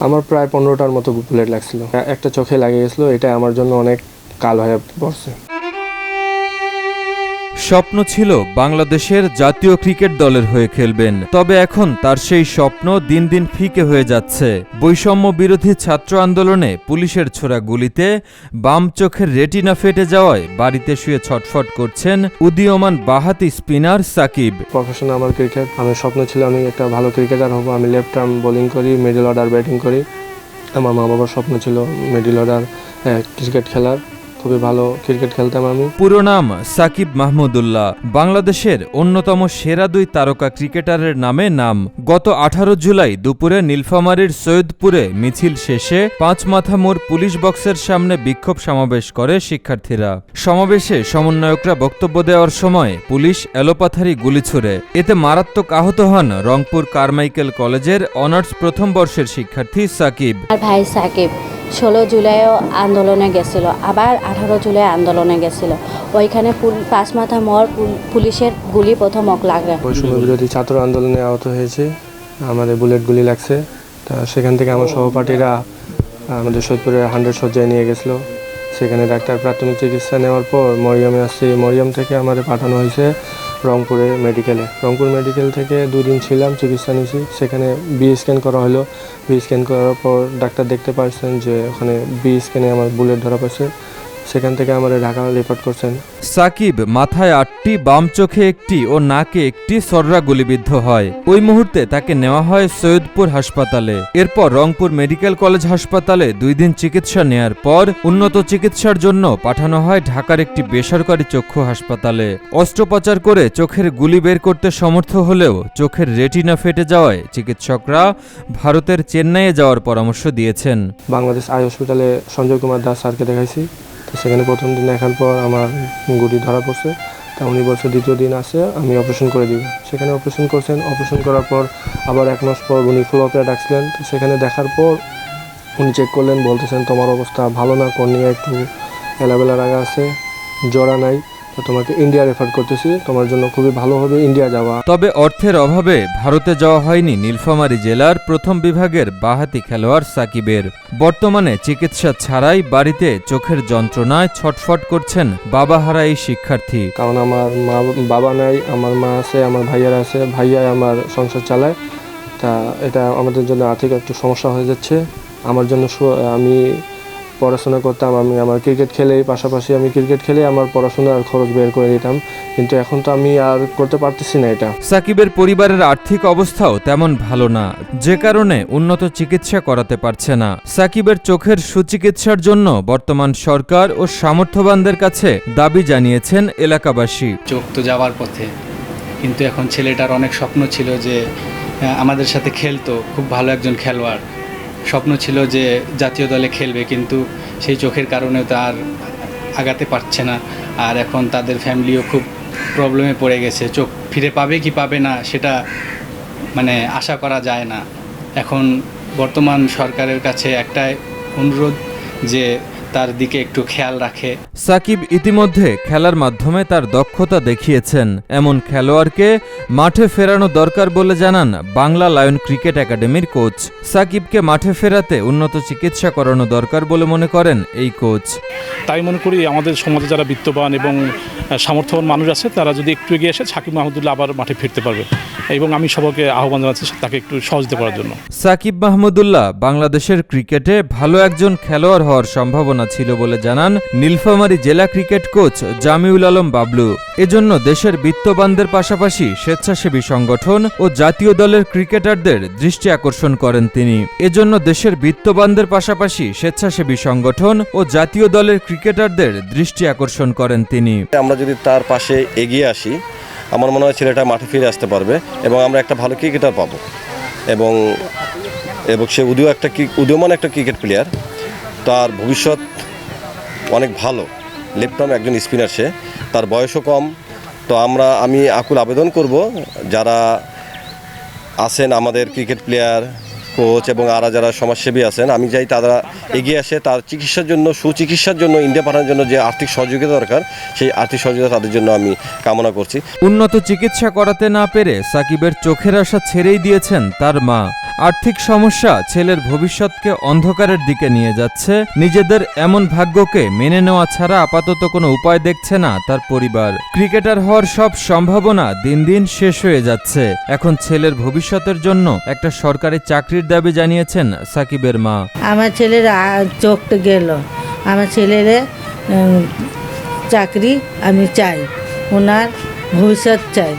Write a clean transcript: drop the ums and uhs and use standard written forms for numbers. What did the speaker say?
আমার প্রায় 15টার মতো বুলেট লাগছিল। একটা চোখে লাগিয়ে গেছিলো, এটা আমার জন্য অনেক কালো হয়ে পড়ছে। স্বপ্ন ছিল বাংলাদেশের জাতীয় ক্রিকেট দলের হয়ে খেলবেন, তবে এখন তার সেই স্বপ্ন দিন দিন ফিকে হয়ে যাচ্ছে। বৈষম্য বিরোধী ছাত্র আন্দোলনে পুলিশের ছোড়া গুলিতে বাম চোখের রেটিনা ফেটে যাওয়ায় বাড়িতে শুয়ে ছটফট করছেন উদীয়মান বাঁহাতি স্পিনার সাকিব। প্রফেশনাল আমার ক্রিকেট, আমার স্বপ্ন ছিল আমি একটা ভালো ক্রিকেটার হব। আমি লেফট আর্ম বোলিং করি, মিডল অর্ডার ব্যাটিং করি। আমার মা বাবার স্বপ্ন ছিল মিডল অর্ডার ক্রিকেট খেলার, খুবই ভালো ক্রিকেট খেলতাম আমি। পুরো নাম সাকিব মাহমুদুল্লাহ, বাংলাদেশের অন্যতম সেরা দুই তারকা ক্রিকেটারের নামে নাম। গত 18 জুলাই দুপুরে নীলফামারীর সৈয়দপুরে মিছিল শেষে পাঁচমাথা মোড় পুলিশ বক্সের সামনে বিক্ষোভ সমাবেশ করে শিক্ষার্থীরা। সমাবেশে সমন্বয়করা বক্তব্য দেওয়ার সময় পুলিশ এলোপাথারি গুলি ছুড়ে, এতে মারাত্মক আহত হন রংপুর কারমাইকেল কলেজের অনার্স প্রথম বর্ষের শিক্ষার্থী সাকিব। ভাই সাকিব 16 জুলাইও আন্দোলনে গেছিল, আবার 18 জুলাই আন্দোলনে গেছিল। ওইখানে পাঁচমাথা মোড় পুলিশের গুলি প্রথম লাগে। বৈষম্য বিরোধী ছাত্র আন্দোলনে আহত হয়েছে, আমাদের বুলেট গুলি লাগছে। তা সেখান থেকে আমার সহপাঠীরা আমাদের সৈয়দপুরে 100 শয্যায় নিয়ে গেছিলো। সেখানে ডাক্তার প্রাথমিক চিকিৎসা নেওয়ার পর মরিয়মে আসছি। মরিয়ম থেকে আমাদের পাঠানো হয়েছে রংপুরে মেডিকেলে। রংপুর মেডিকেল থেকে 2 দিন ছিলাম, চিকিৎসা নিয়েছি। সেখানে বি স্ক্যান করা হলো। বি স্ক্যান করার পর ডাক্তার দেখতে পাচ্ছেন যে ওখানে বি স্ক্যানে আমার বুলেট ধরা পড়ছে। সেখান থেকে আমাদের ঢাকা রিপোর্ট করছেন। সাকিব মাথায় 8টি, বাম চোখে 1টি ও নাকে 1টি ছররা গুলিবিদ্ধ হয়। ওই মুহূর্তে তাকে নেওয়া হয় সৈয়দপুর হাসপাতালে। এরপর রংপুর মেডিকেল কলেজ হাসপাতালে 2 দিন চিকিৎসা নেয়ার পর উন্নত চিকিৎসার জন্য পাঠানো হয় ঢাকার একটি বেসরকারি চক্ষু হাসপাতালে। অস্ত্রোপচার করে চোখের গুলি বের করতে সমর্থ হলেও চোখের রেটিনা ফেটে যাওয়ায় চিকিৎসকরা ভারতের চেন্নাইয়ে যাওয়ার পরামর্শ দিয়েছেন। বাংলাদেশ আই হসপিটালে সঞ্জয় কুমার দাস স্যারকে দেখাইছি। তো সেখানে প্রথম দিন দেখার পর আমার গুলি ধরা পড়ছে। তা উনি বলছে দ্বিতীয় দিন আসে আমি অপারেশন করে দিব। সেখানে অপারেশন করছেন। অপারেশন করার পর আবার 1 মাস পর উনি ফুল অপে ডাকছিলেন। তো সেখানে দেখার পর উনি চেক করলেন, বলতেছেন তোমার অবস্থা ভালো না, কর্নিয়া একটু এলাবেলা রাগা আছে, জোড়া নাই, তো তোমাকে ইন্ডিয়া রেফার করতেছি, তোমার জন্য খুবই ভালো হবে ইন্ডিয়া যাওয়া। তবে অর্থের অভাবে ভারতে যাওয়া হয়নি নীলফামারী জেলার প্রথম বিভাগের বাঁহাতি খেলোয়াড় সাকিবের। বর্তমানে চিকিৎসা ছাড়াই বাড়িতে চোখের যন্ত্রণায় ছটফট করছেন বাবাহারা এই শিক্ষার্থী। কারণ আমার বাবা নাই, আমার মা আছে, আমার ভাইয়ারা আছে, ভাইয়াই আমার সংসার চালায়। তা এটা আমাদের জন্য আর্থিক একটু সমস্যা হয়ে যাচ্ছে। আমার জন্য আমি পড়াশোনা করতাম, আমি আমার ক্রিকেট খেলেই পাশাপাশি আমি ক্রিকেট খেলে আমার পড়াশোনার খরচ বের করে দিতাম, কিন্তু এখন তো আমি আর করতে পারতেছি না এটা। সাকিবের পরিবারের আর্থিক অবস্থাও তেমন ভালো না, যে কারণে উন্নত চিকিৎসা করাতে পারছে না। সাকিবের চোখের সুচিকিৎসার জন্য বর্তমান সরকার ও সামর্থ্যবানদের কাছে দাবি জানিয়েছেন এলাকাবাসী। চোখ তো যাওয়ার পথে, কিন্তু এখন ছেলেটার অনেক স্বপ্ন ছিল যে আমাদের সাথে খেলতো, খুব ভালো একজন খেলোয়াড়। স্বপ্ন ছিল যে জাতীয় দলে খেলবে, কিন্তু সেই চোখের কারণে তো আর আগাতে পারছে না। আর এখন তাদের ফ্যামিলিও খুব প্রবলেমে পড়ে গেছে। চোখ ফিরে পাবে কি পাবে না সেটা আশা করা যায় না। এখন বর্তমান সরকারের কাছে একটাই অনুরোধ যে তার দিকে একটু খেয়াল রাখে। সাকিব ইতিমধ্যে খেলার মাধ্যমে তার দক্ষতা দেখিয়েছেন। এমন খেলোয়াড়কে মাঠে ফেরানো দরকার বলে জানান বাংলা লায়ন ক্রিকেট একাডেমির কোচ। সাকিবকে মাঠে ফেরাতে উন্নত চিকিৎসা করানো দরকার বলে মনে করেন এই কোচ। তাই মনে করি আমাদের সমাজে যারা বিত্তবান এবং সামর্থ্যবান মানুষ আছে তারা যদি একটু এগিয়ে আসে, সাকিব মাহমুদুল্লাহ আবার মাঠে ফিরতে পারবে, এবং আমি সবাইকে আহ্বান জানাচ্ছি তাকে একটু সহযোগিতা করার জন্য। সাকিব মাহমুদুল্লাহ বাংলাদেশের ক্রিকেটে ভালো একজন খেলোয়াড় হওয়ার সম্ভাবনা ছিল বলে জানান নীলফামারী জেলা ক্রিকেট কোচ জামিউল আলম বাবলু। এজন্য দেশের বিত্তবানদের পাশাপাশি স্বেচ্ছাসেবী সংগঠন ও জাতীয় দলের ক্রিকেটারদের দৃষ্টি আকর্ষণ করেন তিনি। এজন্য দেশের বিত্তবানদের পাশাপাশি স্বেচ্ছাসেবী সংগঠন ও জাতীয় দলের ক্রিকেটারদের দৃষ্টি আকর্ষণ করেন তিনি। আমরা যদি তার পাশে এগিয়ে আসি, আমার মনে হয় ছেলেটা মাঠে ফিরে আসতে পারবে এবং আমরা একটা ভালো ক্রিকেটার পাবো। এবং সে উদীয়মান একটা ক্রিকেট প্লেয়ার, তার ভবিষ্যৎ অনেক ভালো। লেফট আর্ম একজন স্পিনার, সে তার বয়সও কম। তো আমি আকুল আবেদন করব যারা আছেন আমাদের ক্রিকেট প্লেয়ার, কোচ এবং যারা সমাজসেবী আছেন, আমি চাই তারা এগিয়ে আসে তার চিকিৎসার জন্য, সুচিকিৎসার জন্য ইন্ডিয়া পাঠানোর জন্য যে আর্থিক সহযোগিতা দরকার, সেই আর্থিক সহযোগিতা তাদের জন্য আমি কামনা করছি। উন্নত চিকিৎসা করাতে না পেরে সাকিবের চোখের আশা ছেড়েই দিয়েছেন তার মা। আর্থিক সমস্যা ছেলের ভবিষ্যৎকে অন্ধকারের দিকে নিয়ে যাচ্ছে। নিজেদের এমন ভাগ্যকে মেনে নেওয়া ছাড়া আপাতত কোনো উপায় দেখছে না তার পরিবার। ক্রিকেটার হওয়ার সব সম্ভাবনা দিন দিন শেষ হয়ে যাচ্ছে। এখন ছেলের ভবিষ্যতের জন্য একটা সরকারি চাকরির দাবি জানিয়েছেন সাকিবের মা। আমার ছেলের চোখটা গেল, আমার ছেলের চাকরি আমি চাই, ওনার ভবিষ্যৎ চাই।